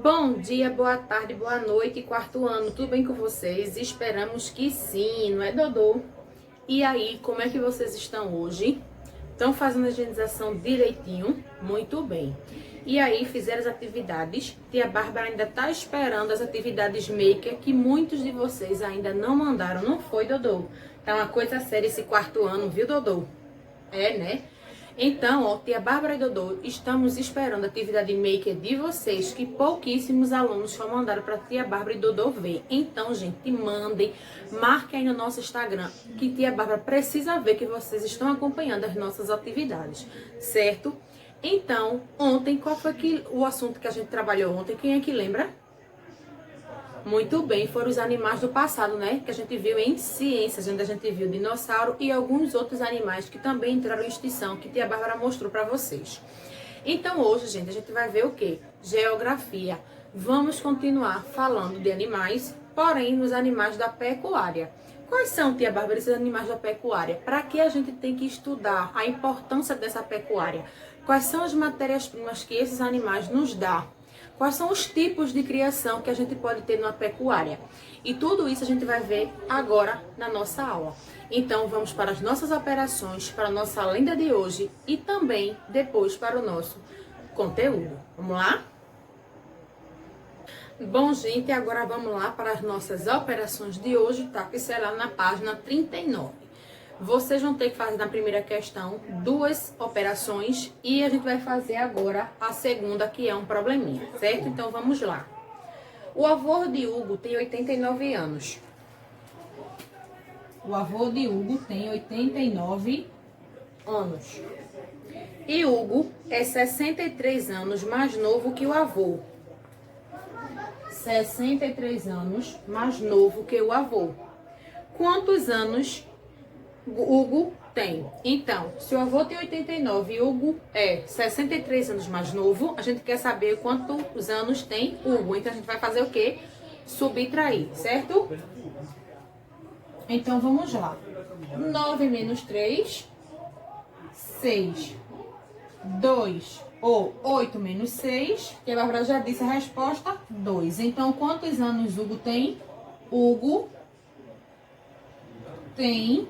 Bom dia, boa tarde, boa noite, quarto ano, tudo bem com vocês? Esperamos que sim, não é, Dodô? E aí, como é que vocês estão hoje? Estão fazendo a higienização direitinho? Muito bem. E aí, fizeram as atividades? Tia Bárbara ainda tá esperando as atividades maker que muitos de vocês ainda não mandaram, não foi, Dodô? Tá uma coisa séria esse quarto ano, viu, Dodô? É, né? Então, ó, tia Bárbara e Dodô, estamos esperando a atividade maker de vocês, que pouquíssimos alunos só mandaram para tia Bárbara e Dodô ver. Então, gente, mandem, marquem aí no nosso Instagram, que tia Bárbara precisa ver que vocês estão acompanhando as nossas atividades, certo? Então, ontem, qual foi o assunto que a gente trabalhou ontem? Quem é que lembra? Muito bem, foram os animais do passado, né? Que a gente viu em ciências, onde a gente viu dinossauro e alguns outros animais que também entraram em extinção, que tia Bárbara mostrou para vocês. Então hoje, gente, a gente vai ver o quê? Geografia. Vamos continuar falando de animais, porém nos animais da pecuária. Quais são, tia Bárbara, esses animais da pecuária? Para que a gente tem que estudar a importância dessa pecuária? Quais são as matérias-primas que esses animais nos dão? Quais são os tipos de criação que a gente pode ter numa pecuária? E tudo isso a gente vai ver agora na nossa aula. Então vamos para as nossas operações, para a nossa lenda de hoje e também depois para o nosso conteúdo. Vamos lá? Bom, gente, agora vamos lá para as nossas operações de hoje, tá? Que será na página 39. Vocês vão ter que fazer na primeira questão 2 operações e a gente vai fazer agora a segunda, que é um probleminha, certo? Então vamos lá. O avô de Hugo tem 89 anos. O avô de Hugo tem 89 anos. E Hugo é 63 anos mais novo que o avô. 63 anos mais novo que o avô. Quantos anos Hugo tem? Então, se o avô tem 89 e Hugo é 63 anos mais novo, a gente quer saber quantos anos tem Hugo. Então, a gente vai fazer o quê? Subtrair, certo? Então, vamos lá. 9 menos 3, 6. 2 ou 8 menos 6, que a Bárbara já disse a resposta, 2. Então, quantos anos Hugo tem? Hugo tem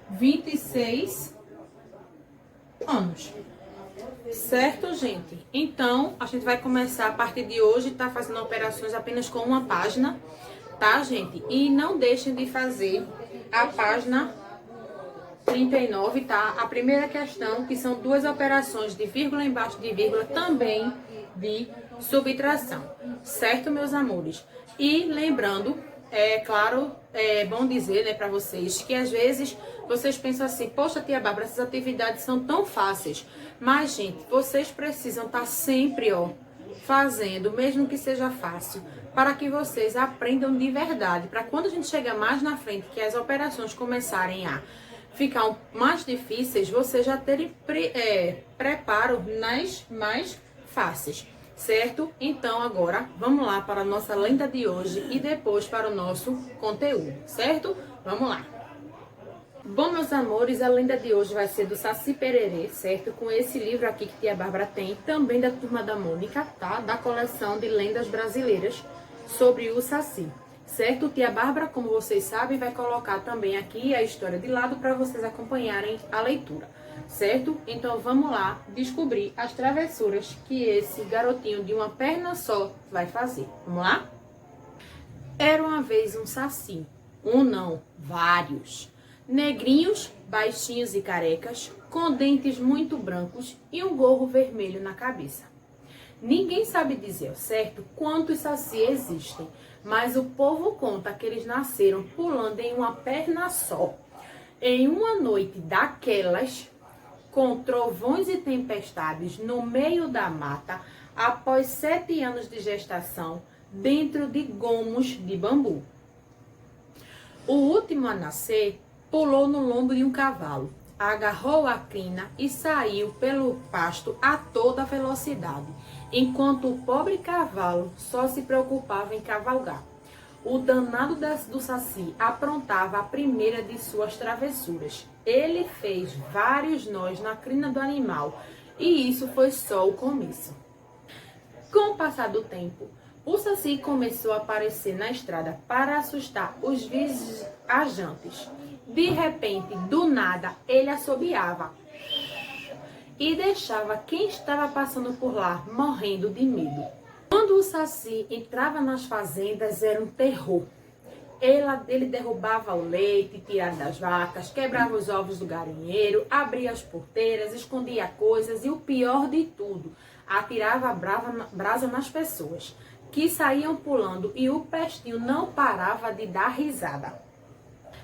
26 anos. Certo, gente? Então, a gente vai começar a partir de hoje, tá fazendo operações apenas com uma página, tá, gente? E não deixem de fazer a página 39, tá? A primeira questão, que são 2 operações de vírgula embaixo de vírgula, também de subtração. Certo, meus amores? E lembrando, é claro, é bom dizer, né, para vocês, que às vezes vocês pensam assim, poxa, tia Bárbara, essas atividades são tão fáceis. Mas, gente, vocês precisam estar sempre, ó, fazendo, mesmo que seja fácil, para que vocês aprendam de verdade. Para quando a gente chegar mais na frente, que as operações começarem a ficar mais difíceis, vocês já terem preparo nas mais fáceis. Certo? Então agora vamos lá para a nossa lenda de hoje e depois para o nosso conteúdo, certo? Vamos lá. Bom, meus amores, a lenda de hoje vai ser do Saci Pererê, certo? Com esse livro aqui que tia Bárbara tem, também da Turma da Mônica, tá? Da coleção de lendas brasileiras sobre o Saci, certo? Tia Bárbara, como vocês sabem, vai colocar também aqui a história de lado para vocês acompanharem a leitura. Certo? Então vamos lá descobrir as travessuras que esse garotinho de uma perna só vai fazer. Vamos lá? Era uma vez um saci. Um não, vários. Negrinhos, baixinhos e carecas, com dentes muito brancos e um gorro vermelho na cabeça. Ninguém sabe dizer ao certo quantos saci existem, mas o povo conta que eles nasceram pulando em uma perna só. Em uma noite daquelas, com trovões e tempestades no meio da mata, após 7 anos de gestação, dentro de gomos de bambu. O último a nascer pulou no lombo de um cavalo, agarrou a crina e saiu pelo pasto a toda velocidade, enquanto o pobre cavalo só se preocupava em cavalgar. O danado do Saci aprontava a primeira de suas travessuras. Ele fez vários nós na crina do animal, e isso foi só o começo. Com o passar do tempo, o Saci começou a aparecer na estrada para assustar os viajantes. De repente, do nada, ele assobiava e deixava quem estava passando por lá morrendo de medo. Quando o Saci entrava nas fazendas, era um terror. Ele derrubava o leite tirado das vacas, quebrava os ovos do galinheiro, abria as porteiras, escondia coisas e o pior de tudo, atirava brasa nas pessoas, que saíam pulando e o pestinho não parava de dar risada.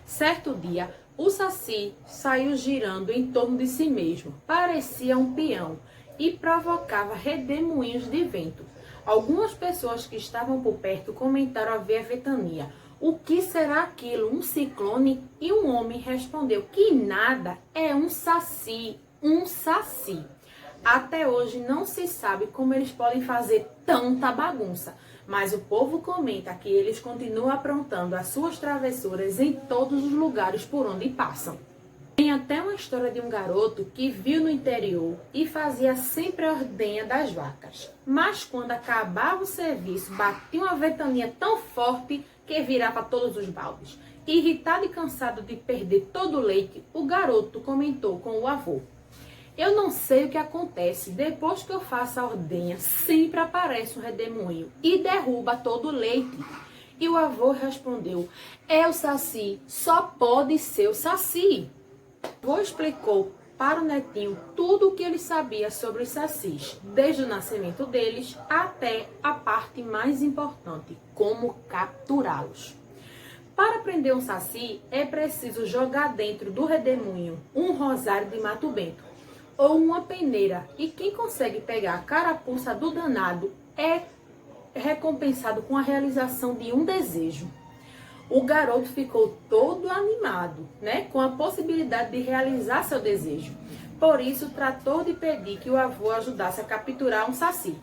Certo dia, o Saci saiu girando em torno de si mesmo, parecia um peão e provocava redemoinhos de vento. Algumas pessoas que estavam por perto comentaram haver a ventania. O que será aquilo? Um ciclone? E um homem respondeu que nada, é um saci, um saci. Até hoje não se sabe como eles podem fazer tanta bagunça, mas o povo comenta que eles continuam aprontando as suas travessuras em todos os lugares por onde passam. Tem até uma história de um garoto que viu no interior e fazia sempre a ordenha das vacas. Mas quando acabava o serviço, batia uma ventania tão forte que virava todos os baldes. Irritado e cansado de perder todo o leite, o garoto comentou com o avô: eu não sei o que acontece, depois que eu faço a ordenha, sempre aparece um redemoinho e derruba todo o leite. E o avô respondeu: é o Saci, só pode ser o Saci. O avô explicou para o netinho tudo o que ele sabia sobre os sacis, desde o nascimento deles até a parte mais importante, como capturá-los. Para prender um saci, é preciso jogar dentro do redemoinho um rosário de mato bento ou uma peneira, e quem consegue pegar a carapuça do danado é recompensado com a realização de um desejo. O garoto ficou todo animado, com a possibilidade de realizar seu desejo. Por isso, tratou de pedir que o avô ajudasse a capturar um saci.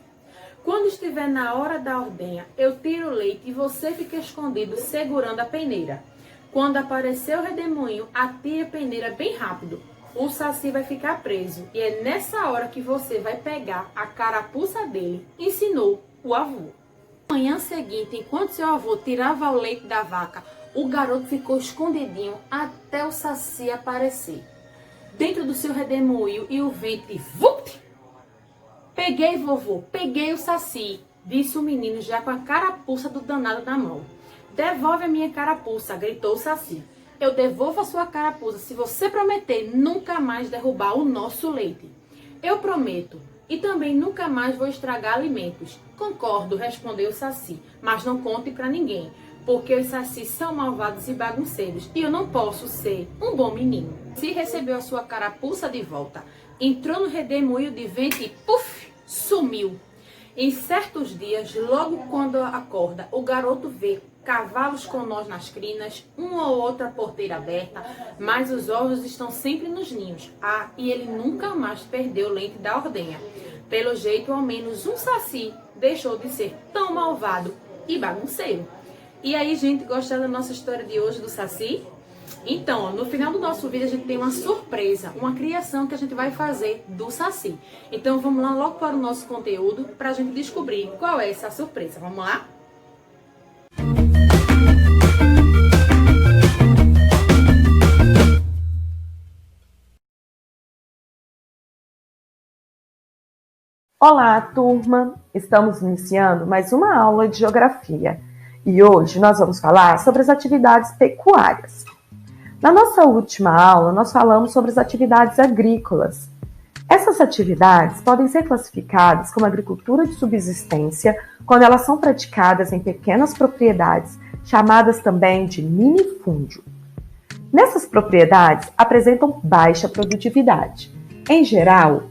Quando estiver na hora da ordenha, eu tiro o leite e você fica escondido segurando a peneira. Quando aparecer o redemoinho, atire a peneira bem rápido. O saci vai ficar preso e é nessa hora que você vai pegar a carapuça dele, ensinou o avô. Na manhã seguinte, enquanto seu avô tirava o leite da vaca, o garoto ficou escondidinho até o saci aparecer. Dentro do seu redemoinho e o vento, vupt! Peguei, vovô, peguei o saci, disse o menino já com a carapuça do danado na mão. Devolve a minha carapuça, gritou o saci. Eu devolvo a sua carapuça se você prometer nunca mais derrubar o nosso leite. Eu prometo. E também nunca mais vou estragar alimentos. Concordo, respondeu o Saci, mas não conte pra ninguém, porque os sacis são malvados e bagunceiros e eu não posso ser um bom menino. Se recebeu a sua carapuça de volta, entrou no redemoinho de vento e puf, sumiu. Em certos dias, logo quando acorda, o garoto vê cavalos com nós nas crinas, uma ou outra porteira aberta, mas os ovos estão sempre nos ninhos. Ah, e ele nunca mais perdeu o leite da ordenha. Pelo jeito, ao menos um saci deixou de ser tão malvado e bagunceiro. E aí, gente, gostaram da nossa história de hoje do Saci? Então, no final do nosso vídeo a gente tem uma surpresa, uma criação que a gente vai fazer do Saci. Então vamos lá logo para o nosso conteúdo para a gente descobrir qual é essa surpresa. Vamos lá? Olá, turma! Estamos iniciando mais uma aula de Geografia e hoje nós vamos falar sobre as atividades pecuárias. Na nossa última aula, nós falamos sobre as atividades agrícolas. Essas atividades podem ser classificadas como agricultura de subsistência quando elas são praticadas em pequenas propriedades, chamadas também de minifúndio. Nessas propriedades apresentam baixa produtividade. Em geral,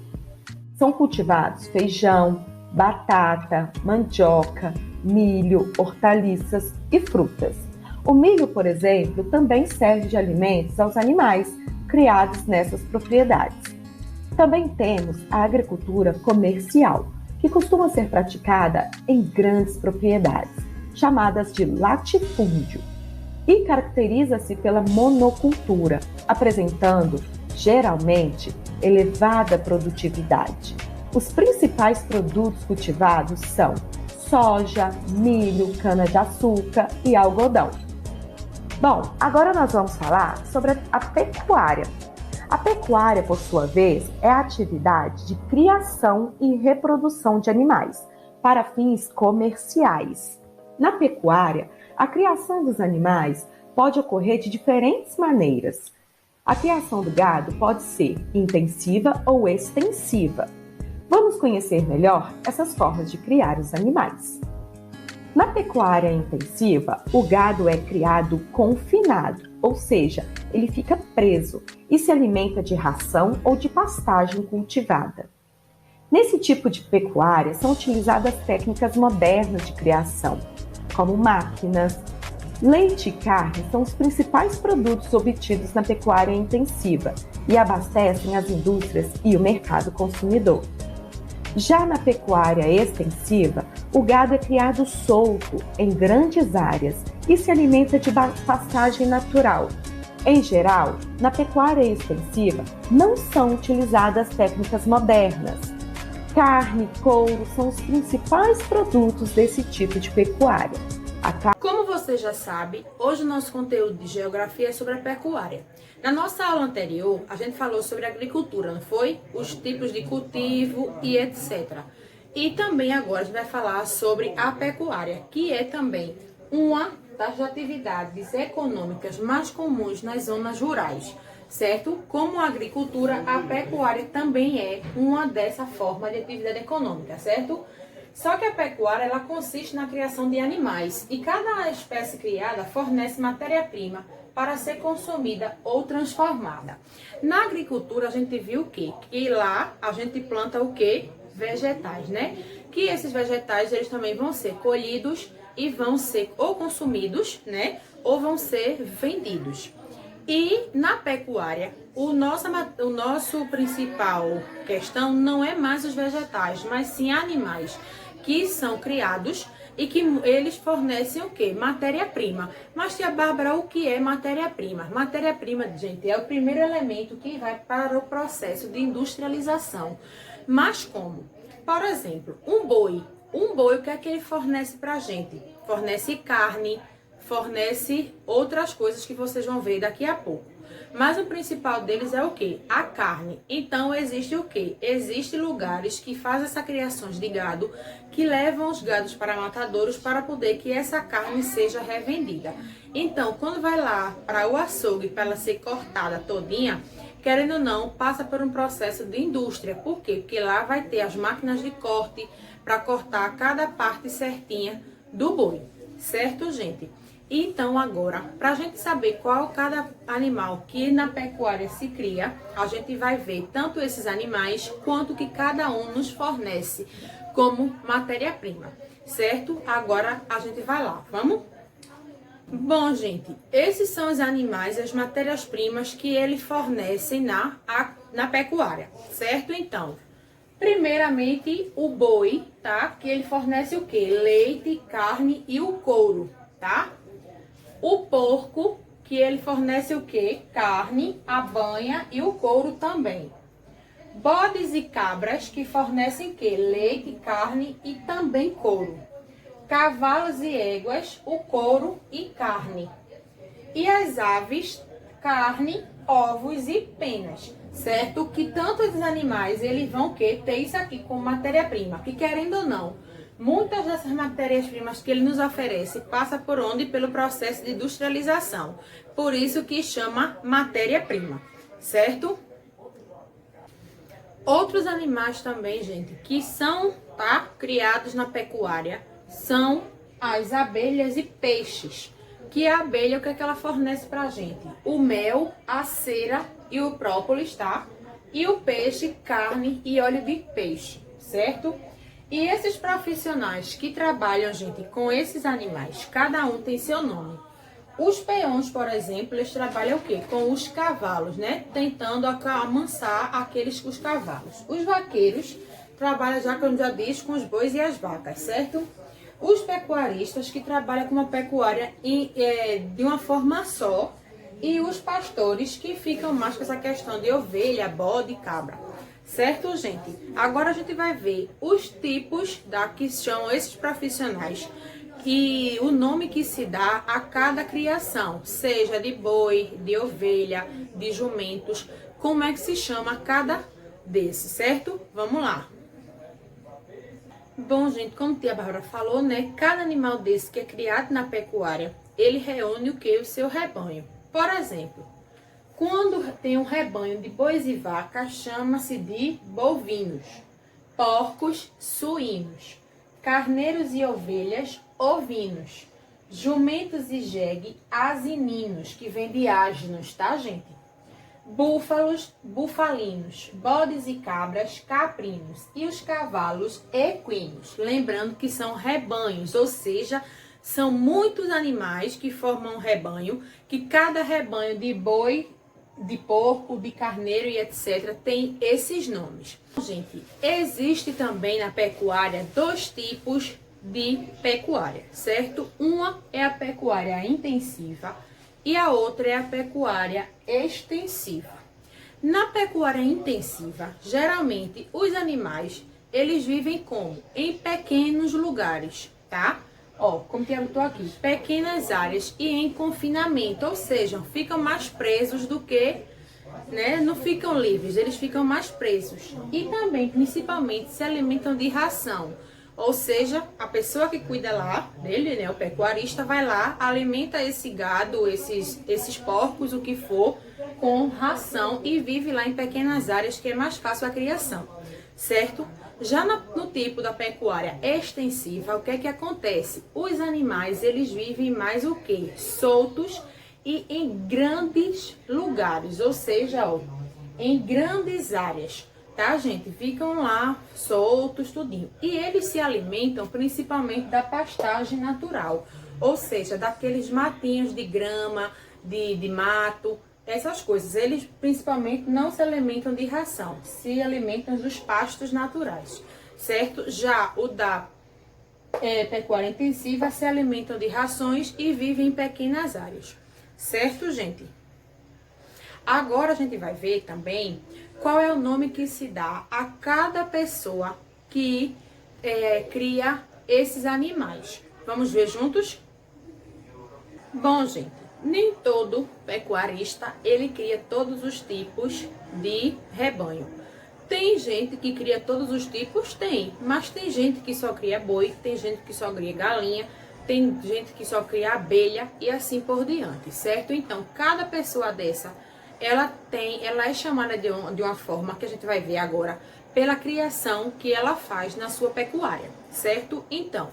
são cultivados feijão, batata, mandioca, milho, hortaliças e frutas. O milho, por exemplo, também serve de alimentos aos animais criados nessas propriedades. Também temos a agricultura comercial, que costuma ser praticada em grandes propriedades, chamadas de latifúndio, e caracteriza-se pela monocultura, apresentando, geralmente, elevada produtividade. Os principais produtos cultivados são soja, milho, cana-de-açúcar e algodão. Bom, agora nós vamos falar sobre a pecuária. A pecuária, por sua vez, é a atividade de criação e reprodução de animais para fins comerciais. Na pecuária, a criação dos animais pode ocorrer de diferentes maneiras. A criação do gado pode ser intensiva ou extensiva. Vamos conhecer melhor essas formas de criar os animais. Na pecuária intensiva, o gado é criado confinado, ou seja, ele fica preso e se alimenta de ração ou de pastagem cultivada. Nesse tipo de pecuária são utilizadas técnicas modernas de criação, como máquinas. Leite e carne são os principais produtos obtidos na pecuária intensiva e abastecem as indústrias e o mercado consumidor. Já na pecuária extensiva, o gado é criado solto em grandes áreas e se alimenta de pastagem natural. Em geral, na pecuária extensiva não são utilizadas técnicas modernas. Carne e couro são os principais produtos desse tipo de pecuária. Como você já sabe, hoje o nosso conteúdo de geografia é sobre a pecuária. Na nossa aula anterior, a gente falou sobre a agricultura, não foi? Os tipos de cultivo e etc. E também agora a gente vai falar sobre a pecuária, que é também uma das atividades econômicas mais comuns nas zonas rurais, certo? Como a agricultura, a pecuária também é uma dessa forma de atividade econômica, certo? Só que a pecuária ela consiste na criação de animais e cada espécie criada fornece matéria-prima para ser consumida ou transformada. Na agricultura a gente viu o quê? Que lá a gente planta o quê? Vegetais, né? Que esses vegetais eles também vão ser colhidos e vão ser ou consumidos, né? Ou vão ser vendidos. E na pecuária, o nosso principal questão não é mais os vegetais, mas sim animais que são criados e que eles fornecem o quê? Matéria-prima. Mas, tia Bárbara, o que é matéria-prima? Matéria-prima, gente, é o primeiro elemento que vai para o processo de industrialização. Mas como? Por exemplo, um boi. Um boi, o que é que ele fornece para a gente? Fornece carne, fornece outras coisas que vocês vão ver daqui a pouco. Mas o principal deles é o quê? A carne. Então, existe o quê? Existem lugares que fazem essa criação de gado, que levam os gados para matadouros para poder que essa carne seja revendida. Então, quando vai lá para o açougue, para ela ser cortada todinha, querendo ou não, passa por um processo de indústria. Por quê? Porque lá vai ter as máquinas de corte para cortar cada parte certinha do boi. Certo, gente? Então, agora, para a gente saber qual cada animal que na pecuária se cria, a gente vai ver tanto esses animais quanto que cada um nos fornece como matéria-prima, certo? Agora a gente vai lá, vamos? Bom, gente, esses são os animais, as matérias-primas que eles fornecem na pecuária, certo? Então, primeiramente o boi, tá? Que ele fornece o quê? Leite, carne e o couro, tá? O porco, que ele fornece o quê? Carne, a banha e o couro também. Bodes e cabras, que fornecem o quê? Leite, carne e também couro. Cavalos e éguas, o couro e carne. E as aves, carne, ovos e penas. Certo? Que tanto esses animais, eles vão ter isso aqui como matéria-prima. Que querendo ou não, muitas dessas matérias-primas que ele nos oferece passa por onde? Pelo processo de industrialização. Por isso que chama matéria-prima, certo? Outros animais também, gente, que são criados na pecuária, são as abelhas e peixes. Que a abelha, o que é que ela fornece pra gente? O mel, a cera e o própolis, tá? E o peixe, carne e óleo de peixe, certo? E esses profissionais que trabalham, gente, com esses animais, cada um tem seu nome. Os peões, por exemplo, eles trabalham o quê? Com os cavalos, né? Tentando amansar os cavalos. Os vaqueiros trabalham, já como já disse, com os bois e as vacas, certo? Os pecuaristas que trabalham com uma pecuária de uma forma só. E os pastores que ficam mais com essa questão de ovelha, bode e cabra. Certo, gente? Agora a gente vai ver os tipos que são esses profissionais e o nome que se dá a cada criação, seja de boi, de ovelha, de jumentos, como é que se chama cada desses, certo? Vamos lá. Bom, gente, como a tia Bárbara falou, né? Cada animal desse que é criado na pecuária, ele reúne o que? O seu rebanho. Por exemplo, quando tem um rebanho de bois e vacas, chama-se de bovinos. Porcos, suínos. Carneiros e ovelhas, ovinos. Jumentos e jegue, asininos, que vem de asnos, tá, gente? Búfalos, bufalinos, bodes e cabras, caprinos, e os cavalos, equinos. Lembrando que são rebanhos, ou seja, são muitos animais que formam um rebanho, que cada rebanho de boi, de porco, de carneiro e etc. tem esses nomes. Gente, existe também na pecuária 2 tipos de pecuária, certo? Uma é a pecuária intensiva e a outra é a pecuária extensiva. Na pecuária intensiva, geralmente os animais, eles vivem como? Em pequenos lugares, tá? Ó, como que eu tô aqui, pequenas áreas e em confinamento, ou seja, ficam mais presos do que, né? Não ficam livres, eles ficam mais presos. E também, principalmente, se alimentam de ração. Ou seja, a pessoa que cuida lá dele, né, o pecuarista, vai lá, alimenta esse gado, esses porcos, o que for, com ração e vive lá em pequenas áreas, que é mais fácil a criação, certo? Já no tipo da pecuária extensiva, o que é que acontece? Os animais, eles vivem mais o quê? Soltos e em grandes lugares, ou seja, ó, em grandes áreas. Tá, gente? Ficam lá soltos, tudinho. E eles se alimentam principalmente da pastagem natural. Ou seja, daqueles matinhos de grama, de mato, essas coisas. Eles principalmente não se alimentam de ração, se alimentam dos pastos naturais, certo? Já o da pecuária intensiva se alimentam de rações e vivem em pequenas áreas. Certo, gente? Agora a gente vai ver também qual é o nome que se dá a cada pessoa que cria esses animais. Vamos ver juntos? Bom, gente, nem todo pecuarista, ele cria todos os tipos de rebanho. Tem gente que cria todos os tipos? Tem, mas tem gente que só cria boi, tem gente que só cria galinha, tem gente que só cria abelha e assim por diante, certo? Então, cada pessoa dessa, ela é chamada de uma forma que a gente vai ver agora, pela criação que ela faz na sua pecuária, certo? Então,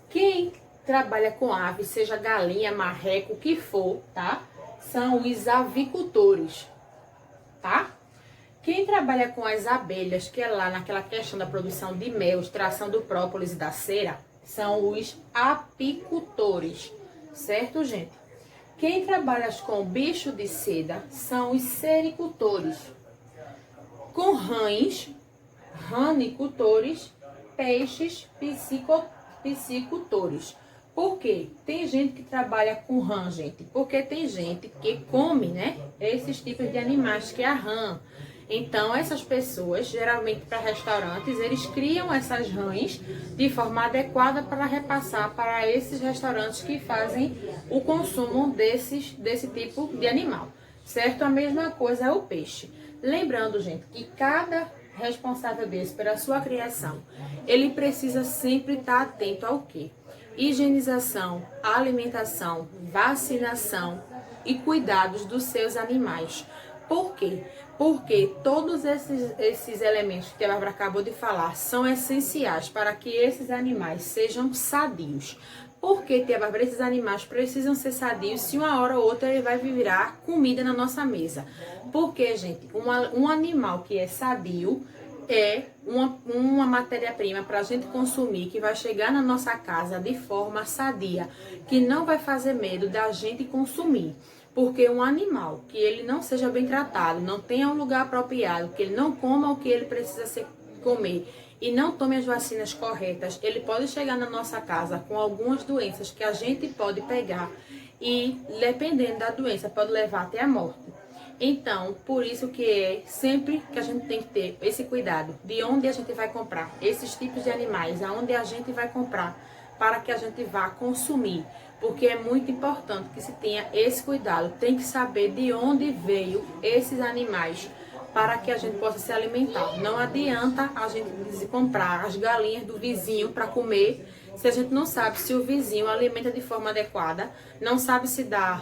quem trabalha com aves, seja galinha, marreco, o que for, tá? São os avicultores, tá? Quem trabalha com as abelhas, que é lá naquela questão da produção de mel, extração do própolis e da cera, são os apicultores, certo, gente? Quem trabalha com bicho de seda são os sericultores. Com rães, ranicultores, peixes, piscicultores. Por quê? Tem gente que trabalha com rã, gente. Porque tem gente que come, né? Esses tipos de animais, que é a rã. Então, essas pessoas, geralmente para restaurantes, eles criam essas rãs de forma adequada para repassar para esses restaurantes que fazem o consumo desse tipo de animal, certo? A mesma coisa é o peixe. Lembrando, gente, que cada responsável desse pela sua criação, ele precisa sempre estar atento ao quê? Higienização, alimentação, vacinação e cuidados dos seus animais. Por quê? Porque todos esses elementos que a Bárbara acabou de falar são essenciais para que esses animais sejam sadios. Porque, tia Bárbara, esses animais precisam ser sadios se uma hora ou outra ele vai virar comida na nossa mesa. Porque, gente, um animal que é sadio é uma matéria-prima para a gente consumir, que vai chegar na nossa casa de forma sadia, que não vai fazer medo da gente consumir. Porque um animal que ele não seja bem tratado, não tenha um lugar apropriado, que ele não coma o que ele precisa comer e não tome as vacinas corretas, ele pode chegar na nossa casa com algumas doenças que a gente pode pegar e, dependendo da doença, pode levar até a morte. Então, por isso que é sempre que a gente tem que ter esse cuidado de onde a gente vai comprar esses tipos de animais, aonde a gente vai comprar para que a gente vá consumir, porque é muito importante que se tenha esse cuidado, tem que saber de onde veio esses animais para que a gente possa se alimentar. Não adianta a gente comprar as galinhas do vizinho para comer, se a gente não sabe se o vizinho alimenta de forma adequada, não sabe se dá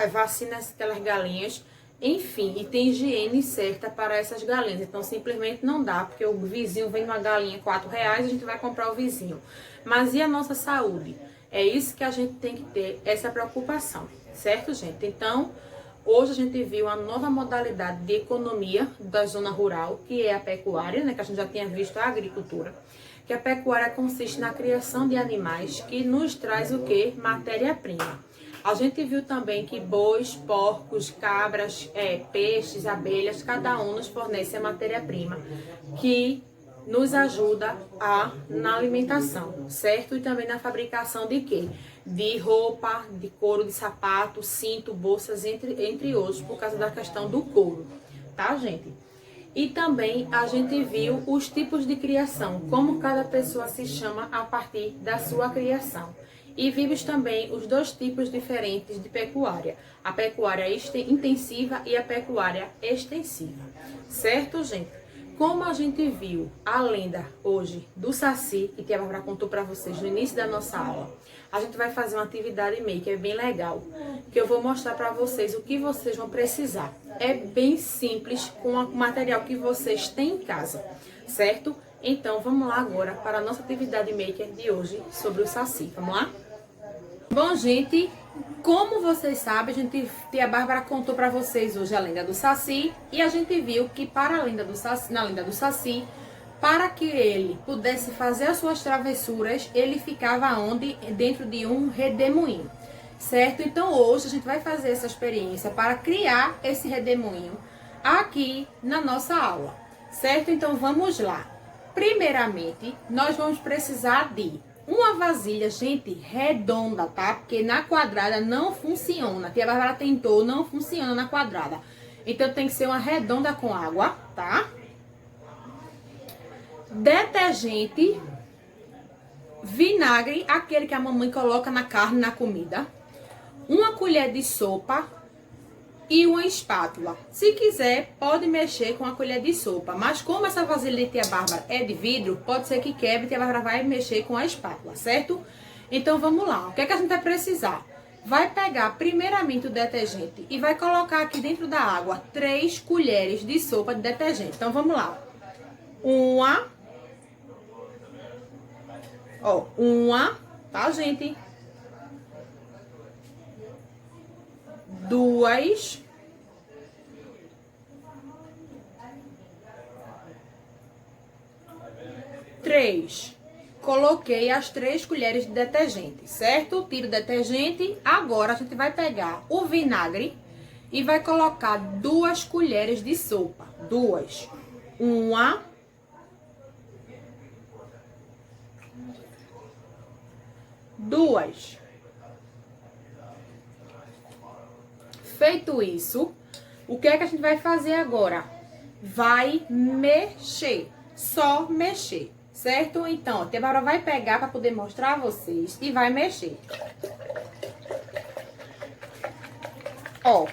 vacina aquelas galinhas, enfim, e tem higiene certa para essas galinhas. Então, simplesmente não dá, porque o vizinho vem uma galinha R$4, a gente vai comprar o vizinho. Mas e a nossa saúde? É isso que a gente tem que ter, essa preocupação, certo, gente? Então, hoje a gente viu uma nova modalidade de economia da zona rural, que é a pecuária, né? Que a gente já tinha visto a agricultura. Que a pecuária consiste na criação de animais que nos traz o quê? Matéria-prima. A gente viu também que bois, porcos, cabras, peixes, abelhas, cada um nos fornece a matéria-prima que nos ajuda na alimentação, certo? E também na fabricação de quê? De roupa, de couro, de sapato, cinto, bolsas, entre outros, por causa da questão do couro, tá, gente? E também a gente viu os tipos de criação, como cada pessoa se chama a partir da sua criação. E vimos também os dois tipos diferentes de pecuária, a pecuária intensiva e a pecuária extensiva, certo, gente? Como a gente viu a lenda hoje do Saci, que Tia Bárbara contou para vocês no início da nossa aula, a gente vai fazer uma atividade maker bem legal, que eu vou mostrar para vocês o que vocês vão precisar. É bem simples, com o material que vocês têm em casa, certo? Então, vamos lá agora para a nossa atividade maker de hoje sobre o Saci. Vamos lá? Bom, gente, como vocês sabem, Tia Bárbara contou para vocês hoje a lenda do Saci. E a gente viu que para a lenda do Saci, na lenda do Saci, para que ele pudesse fazer as suas travessuras, ele ficava onde? Dentro de um redemoinho, certo? Então, hoje a gente vai fazer essa experiência para criar esse redemoinho aqui na nossa aula, certo? Então, vamos lá. Primeiramente, nós vamos precisar de uma vasilha, gente, redonda, tá? Porque na quadrada não funciona. A Tia Bárbara tentou, não funciona na quadrada. Então, tem que ser uma redonda com água, tá? Detergente, vinagre, aquele que a mamãe coloca na carne, na comida. Uma colher de sopa e uma espátula. Se quiser, pode mexer com a colher de sopa. Mas como essa vasilha de Tia Bárbara é de vidro, pode ser que quebre. Tia Bárbara vai mexer com a espátula, certo? Então, vamos lá. O que é que a gente vai precisar? Vai pegar primeiramente o detergente e vai colocar aqui dentro da água 3 colheres de sopa de detergente. Então, vamos lá. Uma, tá, gente? 2, 3. Coloquei as 3 colheres de detergente, certo? Tiro o detergente. Agora a gente vai pegar o vinagre e vai colocar 2 colheres de sopa. 2. 2. Feito isso, o que é que a gente vai fazer agora? Vai mexer, só mexer, certo? Então, a Tia Bárbara vai pegar para poder mostrar a vocês e vai mexer. Ó,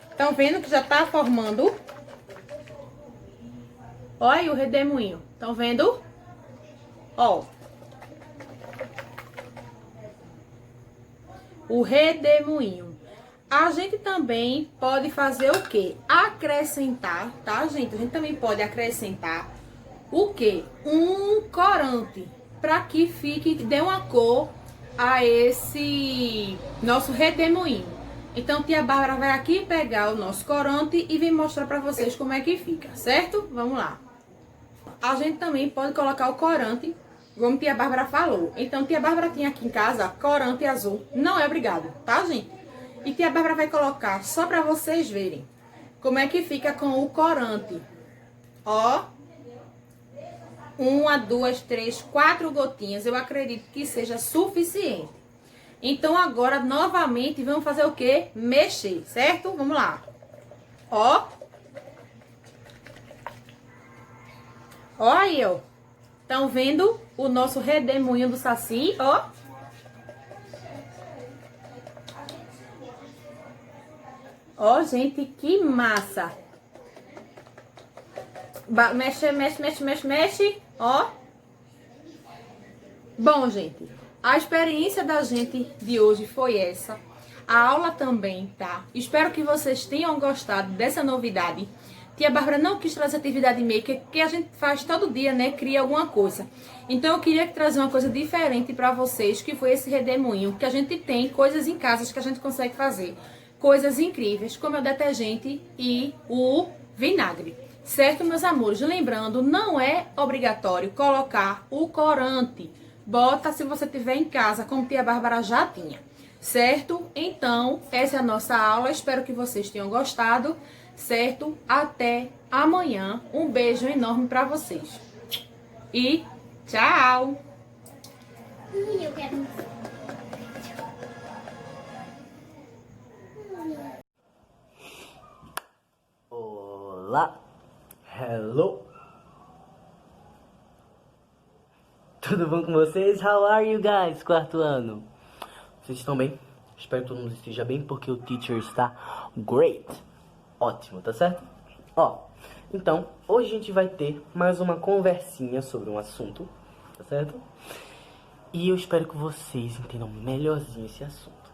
estão vendo que já tá formando? Olha aí o redemoinho, estão vendo? Ó, o redemoinho. A gente também pode fazer o quê? Acrescentar, tá, gente? A gente também pode acrescentar o quê? Um corante, para que fique, dê uma cor a esse nosso redemoinho. Então, Tia Bárbara vai aqui pegar o nosso corante e vem mostrar para vocês como é que fica, certo? Vamos lá. A gente também pode colocar o corante, como Tia Bárbara falou. Então, Tia Bárbara tinha aqui em casa corante azul. Não é obrigado, tá, gente? E Tia Bárbara vai colocar só para vocês verem como é que fica com o corante. Ó. 1, 2, 3, 4 gotinhas. Eu acredito que seja suficiente. Então, agora, novamente, vamos fazer o quê? Mexer, certo? Vamos lá. Ó. Ó aí, ó. Estão vendo o nosso redemoinho do Saci, ó. Ó, gente, que massa. Mexe, mexe, mexe, mexe, mexe, ó. Bom, gente, a experiência da gente de hoje foi essa. A aula também, tá? Espero que vocês tenham gostado dessa novidade. Tia Bárbara não quis trazer atividade maker, que a gente faz todo dia, né? Cria alguma coisa. Então eu queria trazer uma coisa diferente para vocês, que foi esse redemoinho, que a gente tem coisas em casa que a gente consegue fazer. Coisas incríveis, como é o detergente e o vinagre. Certo, meus amores? Lembrando, não é obrigatório colocar o corante. Bota se você tiver em casa, como tia Bárbara já tinha. Certo? Então, essa é a nossa aula. Espero que vocês tenham gostado. Certo? Até amanhã. Um beijo enorme para vocês. E tchau! Eu quero. Olá, hello. Tudo bom com vocês? How are you guys? Quarto ano. Vocês estão bem? Espero que todo mundo esteja bem, porque o teacher está great. Ótimo, tá certo? Ó, então, hoje a gente vai ter mais uma conversinha sobre um assunto, tá certo? E eu espero que vocês entendam melhorzinho esse assunto.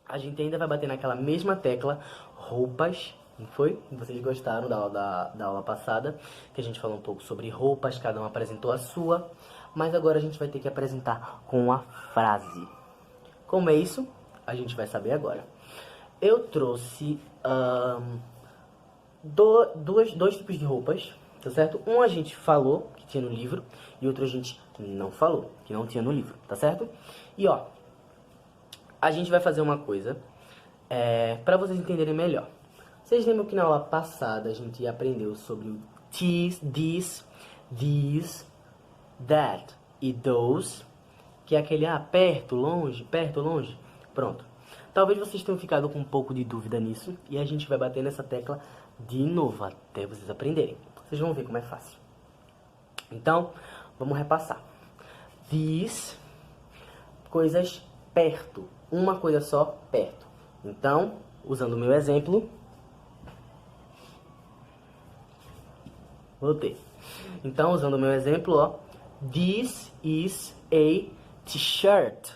A gente ainda vai bater naquela mesma tecla, roupas, não foi? Vocês gostaram da aula passada, que a gente falou um pouco sobre roupas, cada um apresentou a sua, mas agora a gente vai ter que apresentar com a frase. Como é isso? A gente vai saber agora. Eu trouxe dois tipos de roupas, tá certo? Um a gente falou que tinha no livro e outro a gente não falou, que não tinha no livro, tá certo? E ó, a gente vai fazer uma coisa pra vocês entenderem melhor. Vocês lembram que na aula passada a gente aprendeu sobre o this, that e those, que é aquele perto, longe, pronto. Talvez vocês tenham ficado com um pouco de dúvida nisso e a gente vai bater nessa tecla de novo até vocês aprenderem. Vocês vão ver como é fácil. Então, vamos repassar. These, coisas perto, uma coisa só perto. Então, usando o meu exemplo, voltei. Então, usando o meu exemplo, ó, this is a t-shirt.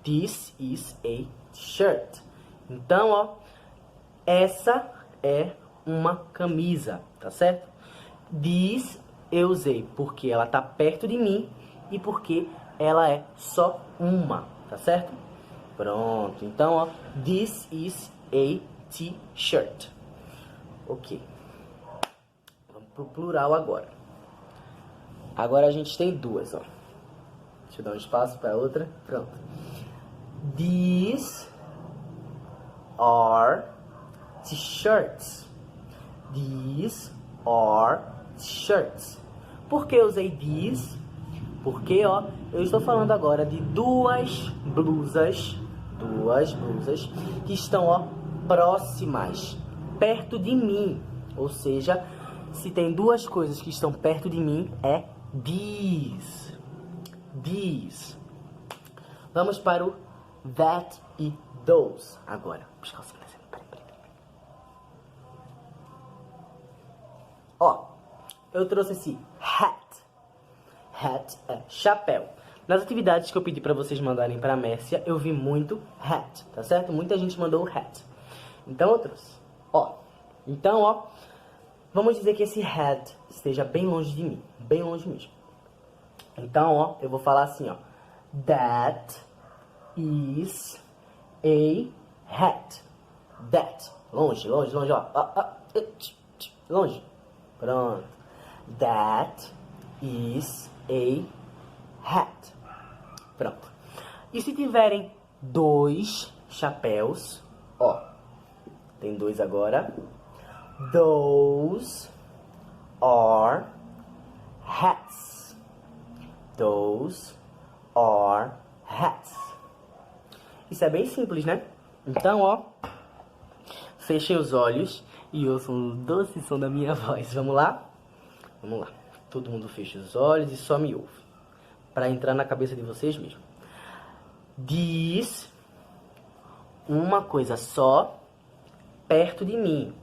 This is a t-shirt. Então, ó, essa é uma camisa, tá certo? This eu usei porque ela tá perto de mim e porque ela é só uma, tá certo? Pronto. Então, ó, this is a t-shirt. Ok. Vamos pro plural agora. Agora a gente tem duas, ó. Deixa eu dar um espaço para outra. Pronto. These are t-shirts. These are t-shirts. Por que eu usei these? Porque, ó, eu estou falando agora de duas blusas que estão, ó, próximas, perto de mim. Ou seja, se tem duas coisas que estão perto de mim, é these. These. Vamos para o that e those agora. Buscar o silêncio. Peraí. Ó, eu trouxe esse hat. Hat é chapéu. Nas atividades que eu pedi pra vocês mandarem pra Mércia, eu vi muito hat, tá certo? Muita gente mandou hat. Então eu trouxe. Ó, então, ó, vamos dizer que esse hat esteja bem longe de mim. Bem longe mesmo. Então, ó, eu vou falar assim, ó. That is a hat. That. Longe, ó. Longe. Pronto. That is a hat. Pronto. E se tiverem dois chapéus, ó. Tem dois agora. Those are hats. Those are hats. Isso é bem simples, né? Então, ó, fechem os olhos e ouçam o doce som da minha voz. Vamos lá? Vamos lá. Todo mundo fecha os olhos e só me ouve. Para entrar na cabeça de vocês mesmos. Diz uma coisa só perto de mim.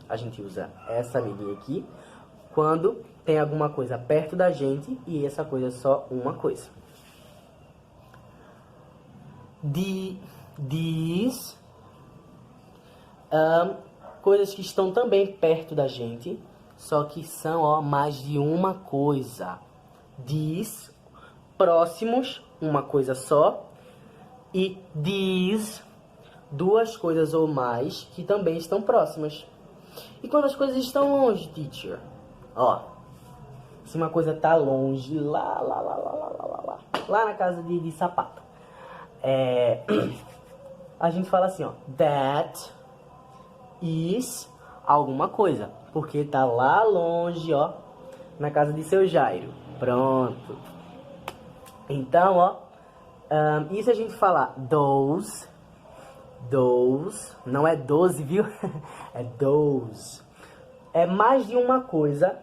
A gente usa essa amiguinha aqui quando tem alguma coisa perto da gente e essa coisa é só uma coisa. Diz coisas que estão também perto da gente, só que são mais de uma coisa. Diz próximos, uma coisa só. E diz duas coisas ou mais que também estão próximas. E quando as coisas estão longe, teacher? Ó, se uma coisa tá longe, lá na casa de sapato, a gente fala assim, ó, that is alguma coisa, porque tá lá longe, ó, na casa de seu Jairo. Pronto. Então, ó, e se a gente falar those, não é 12, viu? É those. É mais de uma coisa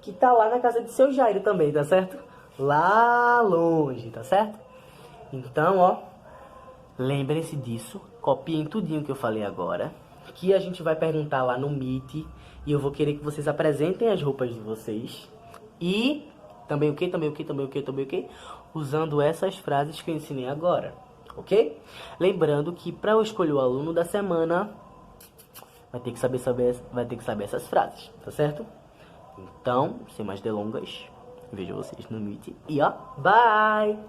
que tá lá na casa de seu Jairo também, tá certo? Lá longe, tá certo? Então, ó, lembrem-se disso, copiem tudinho que eu falei agora, que a gente vai perguntar lá no Meet, e eu vou querer que vocês apresentem as roupas de vocês. E também o quê? Usando essas frases que eu ensinei agora, ok? Lembrando que para eu escolher o aluno da semana, vai ter que saber essas frases, tá certo? Então, sem mais delongas, vejo vocês no Meet e ó, bye!